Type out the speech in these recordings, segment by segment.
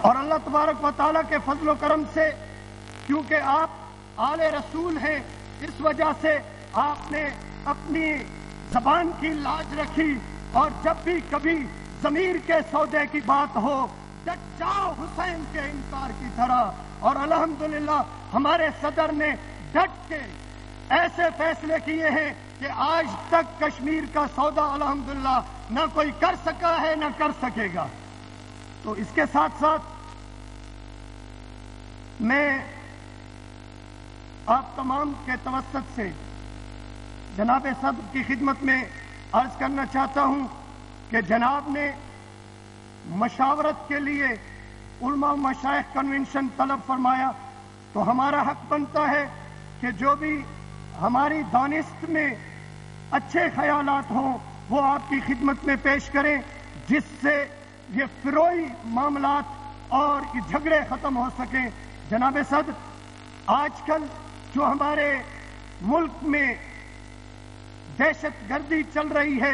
اور اللہ تبارک و تعالیٰ کے فضل و کرم سے کیونکہ آپ آل رسول ہیں، اس وجہ سے آپ نے اپنی زبان کی لاج رکھی اور جب بھی کبھی ضمیر کے سودے کی بات ہو ڈٹ جاؤ حسین کے انکار کی طرح۔ اور الحمدللہ ہمارے صدر نے ڈٹ کے ایسے فیصلے کیے ہیں کہ آج تک کشمیر کا سودا الحمدللہ نہ کوئی کر سکا ہے نہ کر سکے گا۔ تو اس کے ساتھ ساتھ میں آپ تمام کے توسط سے جناب صدر کی خدمت میں عرض کرنا چاہتا ہوں کہ جناب نے مشاورت کے لیے علماء و مشائخ کنونشن طلب فرمایا، تو ہمارا حق بنتا ہے کہ جو بھی ہماری دانست میں اچھے خیالات ہوں وہ آپ کی خدمت میں پیش کریں، جس سے یہ فروئی معاملات اور یہ جھگڑے ختم ہو سکیں۔ جناب صدر، آج کل جو ہمارے ملک میں دہشت گردی چل رہی ہے،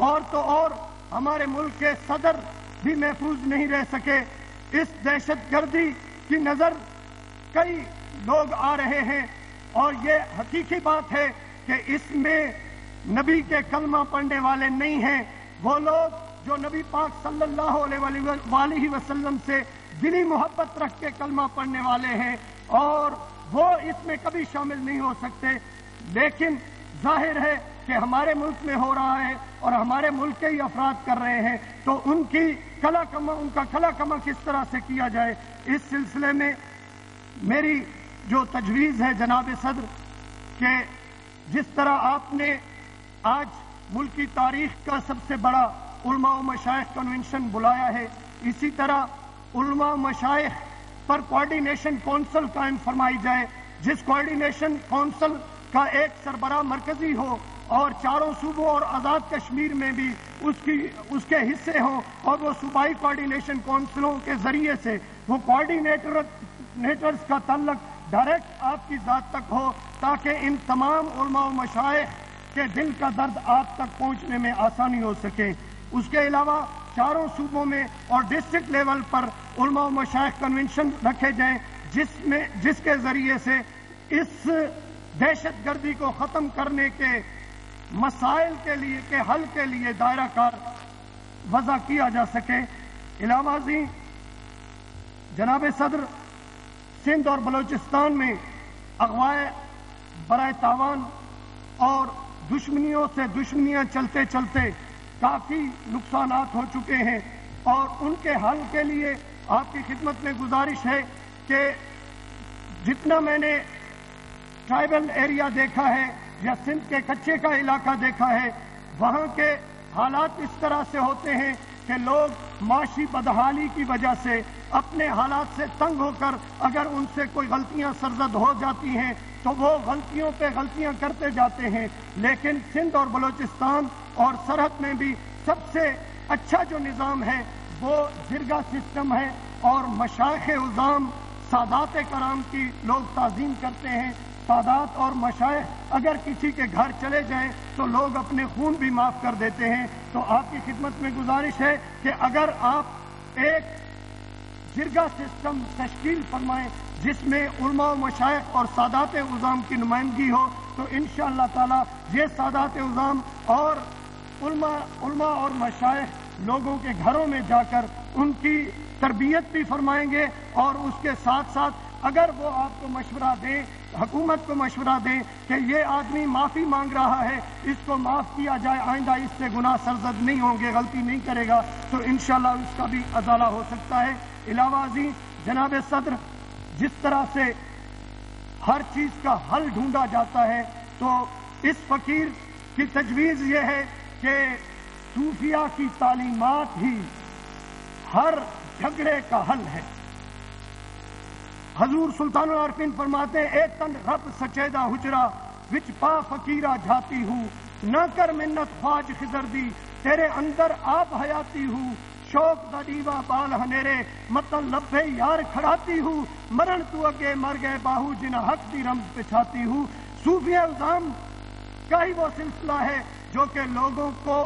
اور تو اور ہمارے ملک کے صدر بھی محفوظ نہیں رہ سکے، اس دہشت گردی کی نظر کئی لوگ آ رہے ہیں، اور یہ حقیقی بات ہے کہ اس میں نبی کے کلمہ پڑھنے والے نہیں ہیں، وہ لوگ جو نبی پاک صلی اللہ علیہ وسلم سے دلی محبت رکھ کے کلمہ پڑھنے والے ہیں، اور وہ اس میں کبھی شامل نہیں ہو سکتے۔ لیکن ظاہر ہے کہ ہمارے ملک میں ہو رہا ہے اور ہمارے ملک کے ہی افراد کر رہے ہیں، تو ان کا کھلا کما کس طرح سے کیا جائے، اس سلسلے میں میری جو تجویز ہے جناب صدر کہ جس طرح آپ نے آج ملکی تاریخ کا سب سے بڑا علماء و مشائخ کنونشن بلایا ہے، اسی طرح علماء و مشائخ پر کوارڈینیشن کونسل قائم فرمائی جائے، جس کوارڈینیشن کونسل کا ایک سربراہ مرکزی ہو اور چاروں صوبوں اور آزاد کشمیر میں بھی اس کے حصے ہوں، اور وہ صوبائی کوارڈینیشن کونسلوں کے ذریعے سے وہ کوارڈینیٹرز کا تعلق ڈائریکٹ آپ کی ذات تک ہو، تاکہ ان تمام علماء و مشائخ کے دل کا درد آپ تک پہنچنے میں آسانی ہو سکے۔ اس کے علاوہ چاروں صوبوں میں اور ڈسٹرکٹ لیول پر علماء و مشائخ کنونشن رکھے جائیں، جس کے ذریعے سے اس دہشت گردی کو ختم کرنے کے مسائل کے حل کے لیے دائرہ کار وضع کیا جا سکے۔ علاوہ ازیں جناب صدر، سندھ اور بلوچستان میں اغوائے برائے تاوان اور دشمنیوں سے دشمنیاں چلتے چلتے کافی نقصانات ہو چکے ہیں، اور ان کے حل کے لیے آپ کی خدمت میں گزارش ہے کہ جتنا میں نے ٹرائبل ایریا دیکھا ہے یا سندھ کے کچے کا علاقہ دیکھا ہے، وہاں کے حالات اس طرح سے ہوتے ہیں کہ لوگ معاشی بدحالی کی وجہ سے اپنے حالات سے تنگ ہو کر اگر ان سے کوئی غلطیاں سرزد ہو جاتی ہیں تو وہ غلطیوں پہ غلطیاں کرتے جاتے ہیں۔ لیکن سندھ اور بلوچستان اور سرحد میں بھی سب سے اچھا جو نظام ہے وہ جرگہ سسٹم ہے، اور مشائخ عظام سادات کرام کی لوگ تعظیم کرتے ہیں۔ سادات اور مشائخ اگر کسی کے گھر چلے جائیں تو لوگ اپنے خون بھی معاف کر دیتے ہیں۔ تو آپ کی خدمت میں گزارش ہے کہ اگر آپ ایک جرگہ سسٹم تشکیل فرمائیں جس میں علماء و مشائخ اور سادات عظام کی نمائندگی ہو، تو انشاءاللہ تعالی یہ سادات عظام اور علماء اور مشائخ لوگوں کے گھروں میں جا کر ان کی تربیت بھی فرمائیں گے، اور اس کے ساتھ ساتھ اگر وہ آپ کو مشورہ دیں، حکومت کو مشورہ دیں کہ یہ آدمی معافی مانگ رہا ہے، اس کو معاف کیا جائے، آئندہ اس سے گناہ سرزد نہیں ہوں گے، غلطی نہیں کرے گا، تو انشاءاللہ اس کا بھی ازالہ ہو سکتا ہے۔ علاوہ ازیں جناب صدر، جس طرح سے ہر چیز کا حل ڈھونڈا جاتا ہے، تو اس فقیر کی تجویز یہ ہے کہ صوفیہ کی تعلیمات ہی ہر جھگڑے کا حل ہے۔ حضور سلطان العارفین فرماتے ہیں، اے تن رب سچیدہ حجرا وچ پا فقیرہ جھاتی ہوں، نہ کر منت خواج خضر دی، تیرے اندر آپ حیاتی ہوں، شوق دا دیوا بال ہنیرے متن لبے یار کھڑاتی ہوں، مرن تو اگے مر گئے باہو جنہ حق دی رمز پچھاتی ہوں۔ صوفیہ عظام کا ہی وہ سلسلہ ہے جو کہ لوگوں کو